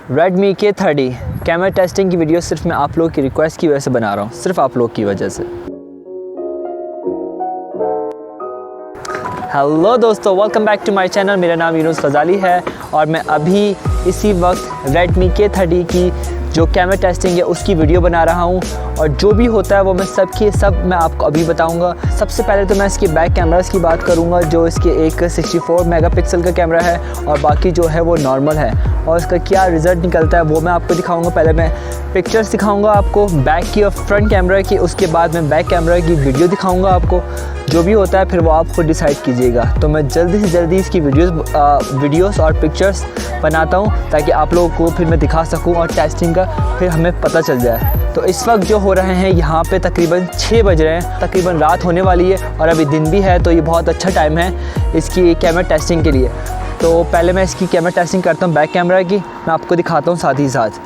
Redmi K30 camera testing की video सिर्फ मैं आप लोग की रिक्वेस्ट की वजह से बना रहा हूँ, सिर्फ आप लोग की वजह से। हेलो दोस्तों, welcome back to my channel. मेरा नाम यूनुस ग़ज़ाली है और मैं अभी इसी वक्त Redmi K30 की जो कैमरा टेस्टिंग है उसकी वीडियो बना रहा हूँ और जो भी होता है वो मैं सब मैं आपको अभी बताऊँगा। सबसे पहले तो मैं इसके बैक कैमरास की बात करूँगा, जो इसके एक 64 मेगापिक्सल का कैमरा है और बाकी जो है वो नॉर्मल है, और इसका क्या रिज़ल्ट निकलता है वो मैं आपको दिखाऊँगा। पहले मैं पिक्चर्स दिखाऊँगा आपको बैक की और फ्रंट कैमरा की, उसके बाद मैं बैक कैमरा की वीडियो दिखाऊँगा आपको। जो भी होता है फिर वो आप खुद डिसाइड कीजिएगा। तो मैं जल्दी से जल्दी इसकी वीडियोस और पिक्चर्स बनाता हूँ ताकि आप लोगों को फिर मैं दिखा सकूँ और टेस्टिंग का फिर हमें पता चल जाए। तो इस वक्त जो हो रहे हैं यहाँ पे तकरीबन 6 बज रहे हैं, तकरीबन रात होने वाली है और अभी दिन भी है, तो ये बहुत अच्छा टाइम है इसकी कैमरा टेस्टिंग के लिए। तो पहले मैं इसकी कैमरा टेस्टिंग करता हूँ बैक कैमरा की, मैं आपको दिखाता हूँ साथ ही साथ।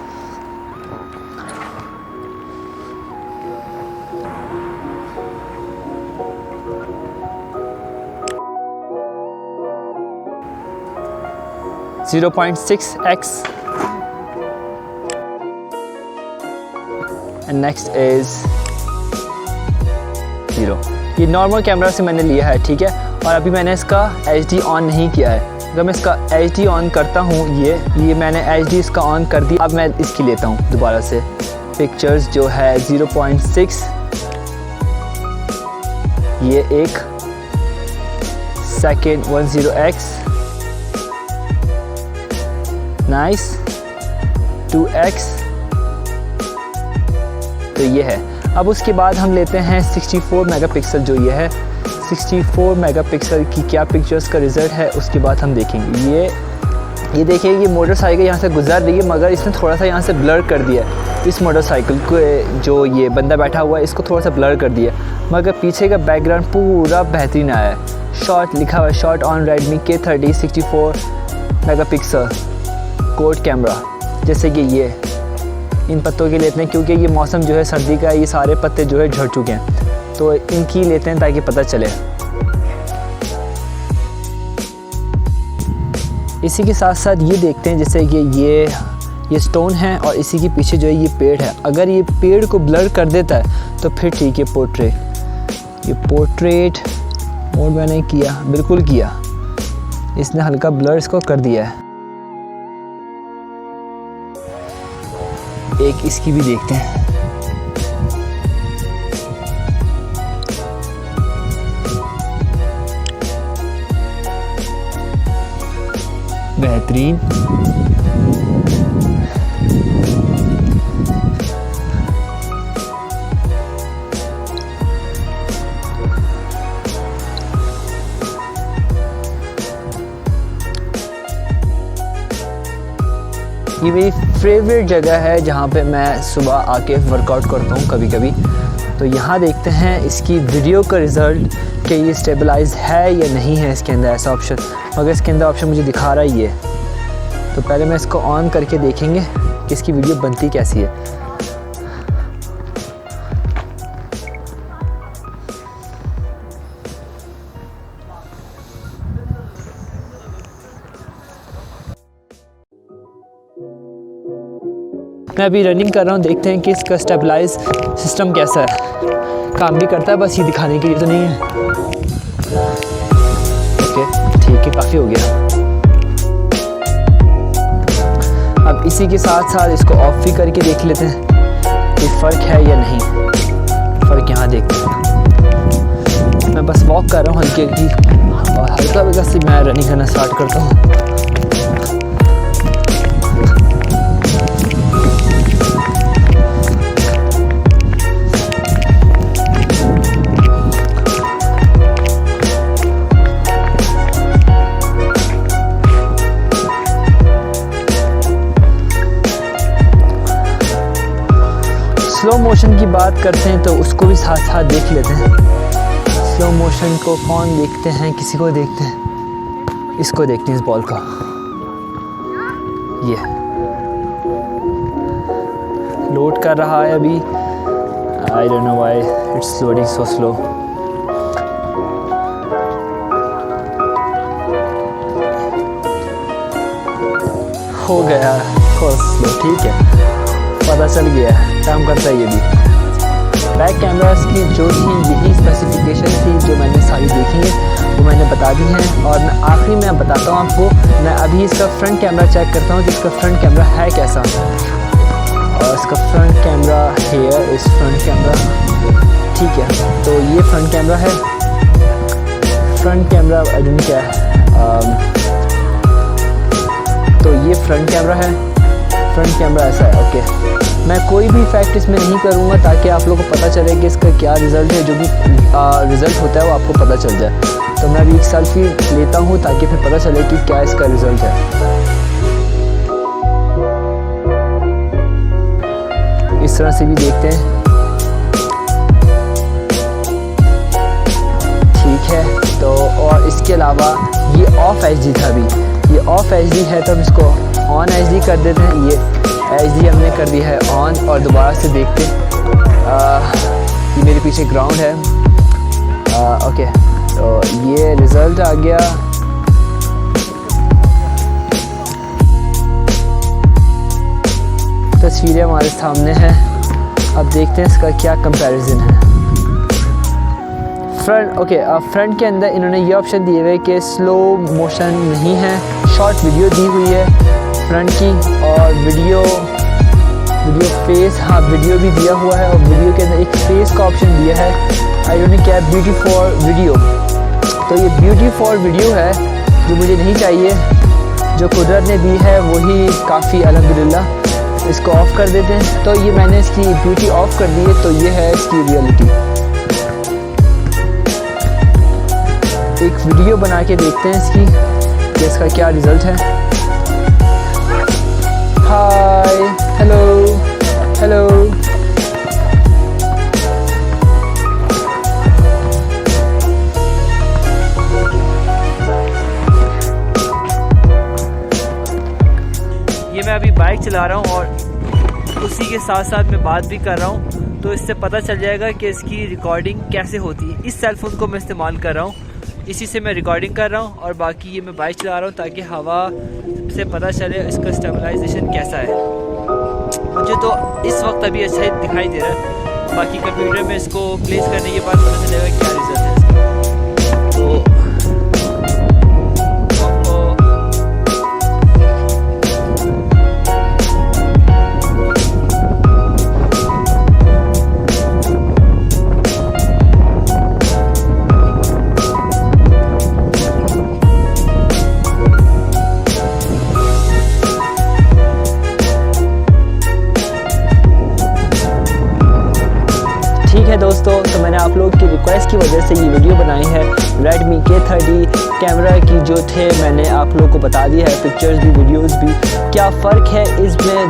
.6x and next is 0। ये नॉर्मल कैमरा से मैंने लिया है, ठीक है। और अभी मैंने इसका HD ऑन नहीं किया है। अगर मैं इसका HD ऑन करता हूँ, ये मैंने HD इसका ऑन कर दिया। अब मैं इसकी लेता हूँ दोबारा से पिक्चर्स, जो है 0.6। ये एक सेकेंड 10x नाइस 2x, तो ये है। अब उसके बाद हम लेते हैं 64 मेगापिक्सल, जो ये है 64 मेगापिक्सल की क्या पिक्चर्स का रिज़ल्ट है उसके बाद हम देखेंगे। ये देखिए, ये मोटरसाइकिल यहाँ से गुजर रही है मगर इसने थोड़ा सा यहाँ से ब्लर कर दिया है। इस मोटरसाइकिल को जो ये बंदा बैठा हुआ है इसको थोड़ा सा ब्लर कर दिया, मगर पीछे का बैकग्राउंड पूरा बेहतरीन आया है। शॉट लिखा हुआ है, shot on Redmi K30 64 megapixel code camera. जैसे कि ये इन पत्तों के लेते हैं क्योंकि ये मौसम जो है सर्दी का, ये सारे पत्ते जो है झड़ चुके हैं, तो इनकी लेते हैं ताकि पता चले। इसी के साथ साथ ये देखते हैं जैसे कि ये स्टोन है और इसी के पीछे जो है ये पेड़ है। अगर ये पेड़ को ब्लर कर देता है तो फिर ठीक है। ये पोर्ट्रेट मोड मैंने किया, बिल्कुल किया, इसने हल्का ब्लर इसको कर दिया है। एक इसकी भी देखते हैं। बेहतरीन। ये मेरी फेवरेट जगह है जहाँ पे मैं सुबह आके वर्कआउट करता हूँ कभी कभी। तो यहाँ देखते हैं इसकी वीडियो का रिज़ल्ट कि ये स्टेबलाइज है या नहीं है इसके अंदर ऐसा ऑप्शन, मगर इसके अंदर ऑप्शन मुझे दिखा रहा ही है। तो पहले मैं इसको ऑन करके देखेंगे कि इसकी वीडियो बनती कैसी है। मैं अभी रनिंग कर रहा हूँ, देखते हैं कि इसका स्टेबलाइज सिस्टम कैसा है, काम भी करता है, बस ये दिखाने के लिए तो नहीं है। ओके ठीक है, काफ़ी हो गया। अब इसी के साथ साथ इसको ऑफ भी करके देख लेते हैं कि फ़र्क है या नहीं। फ़र्क यहाँ देखते हैं। मैं बस वॉक कर रहा हूँ हल्की हल्की और हल्का हल्का से मैं रनिंग करना स्टार्ट करता हूँ। स्लो मोशन की बात करते हैं तो उसको भी साथ साथ देख लेते हैं। स्लो मोशन को कौन देखते हैं, किसी को देखते हैं, इसको देखते हैं, इस बॉल को। ये लोड कर रहा है अभी, I don't know why it's loading so slow. खो गया, ठीक है, पता चल गया, काम करता है ये भी। बैक कैमरास की जो थी यही स्पेसिफिकेशन थी जो मैंने सारी देखी है, वो मैंने बता दी हैं। और मैं आखिरी में बताता हूँ आपको, मैं अभी इसका फ्रंट कैमरा चेक करता हूँ कि इसका फ्रंट कैमरा है कैसा। और इसका फ्रंट कैमरा हेयर इस फ्रंट कैमरा, ठीक है, तो ये फ्रंट कैमरा है। फ्रंट कैमरा आई डोंट क्या है, तो ये फ्रंट कैमरा है। फ्रंट कैमरा ऐसा है, ओके। मैं कोई भी इफेक्ट इसमें नहीं करूँगा ताकि आप लोगों को पता चले कि इसका क्या रिज़ल्ट है। जो भी रिज़ल्ट होता है वो आपको पता चल जाए। तो मैं अभी एक सेल्फी लेता हूँ ताकि फिर पता चले कि क्या इसका रिज़ल्ट है। इस तरह से भी देखते हैं, ठीक है। तो और इसके अलावा ये ऑफ एचडी था, अभी ये ऑफ एचडी है तो हम इसको ऑन एचडी कर देते हैं। ये एचडी हमने कर दिया है ऑन, और दोबारा से देखते ये मेरे पीछे ग्राउंड है, ओके। तो ये रिज़ल्ट आ गया। तस्वीरें हमारे सामने हैं, अब देखते हैं इसका क्या कंपैरिजन है। फ्रंट, ओके, फ्रंट के अंदर इन्होंने ये ऑप्शन दिए हुए कि स्लो मोशन नहीं है, शॉर्ट वीडियो दी हुई है फ्रंट की, और वीडियो फेस, हाँ वीडियो भी दिया हुआ है। और वीडियो के अंदर एक फेस का ऑप्शन दिया है, आई डोंट नो क्या, ब्यूटी फॉर वीडियो। तो ये ब्यूटी फॉर वीडियो है जो मुझे नहीं चाहिए, जो कुदरत ने दी है वही काफ़ी, अल्हम्दुलिल्लाह। इसको ऑफ़ कर देते हैं। तो ये मैंने इसकी ब्यूटी ऑफ़ कर दी है, तो ये है इसकी रियलिटी। एक वीडियो बना के देखते हैं इसकी कि इसका क्या रिज़ल्ट है। हाय, हेलो हेलो, ये मैं अभी बाइक चला रहा हूँ और उसी के साथ साथ मैं बात भी कर रहा हूँ, तो इससे पता चल जाएगा कि इसकी रिकॉर्डिंग कैसे होती है। इस सेलफोन को मैं इस्तेमाल कर रहा हूँ, इसी से मैं रिकॉर्डिंग कर रहा हूँ, और बाकी ये मैं बाइक चला रहा हूँ ताकि हवा से पता चले इसका स्टेबलाइजेशन कैसा है। मुझे तो इस वक्त अभी अच्छा ही दिखाई दे रहा है, बाकी कंप्यूटर में इसको प्लेस करने के बाद पता चलेगा क्या रिज़ल्ट है इसका। तो ठीक है दोस्तों, तो मैंने आप लोग की रिक्वेस्ट की वजह से ये वीडियो बनाई है। Redmi K30 कैमरा की जो थे मैंने आप लोग को बता दिया है, पिक्चर्स भी वीडियोस भी। क्या फ़र्क है इसमें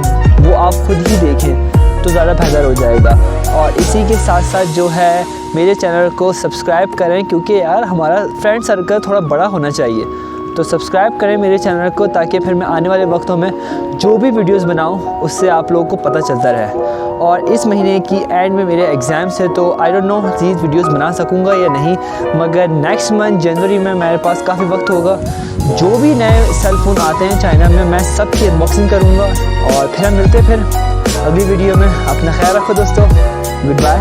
वो आप खुद ही देखें तो ज़्यादा बेहतर हो जाएगा। और इसी के साथ साथ जो है मेरे चैनल को सब्सक्राइब करें, क्योंकि यार हमारा फ्रेंड सर्कल थोड़ा बड़ा होना चाहिए। तो सब्सक्राइब करें मेरे चैनल को ताकि फिर मैं आने वाले वक्तों में जो भी वीडियोस बनाऊं उससे आप लोगों को पता चलता रहे। और इस महीने की एंड में मेरे एग्ज़ाम्स है, तो I don't know these videos बना सकूंगा या नहीं, मगर नेक्स्ट मंथ जनवरी में मेरे पास काफ़ी वक्त होगा। जो भी नए सेलफोन आते हैं चाइना में मैं सब की अनबॉक्सिंग करूँगा। और फिर हम मिलते हैं फिर अगली वीडियो में। अपना ख्याल रखो दोस्तों, गुड बाय।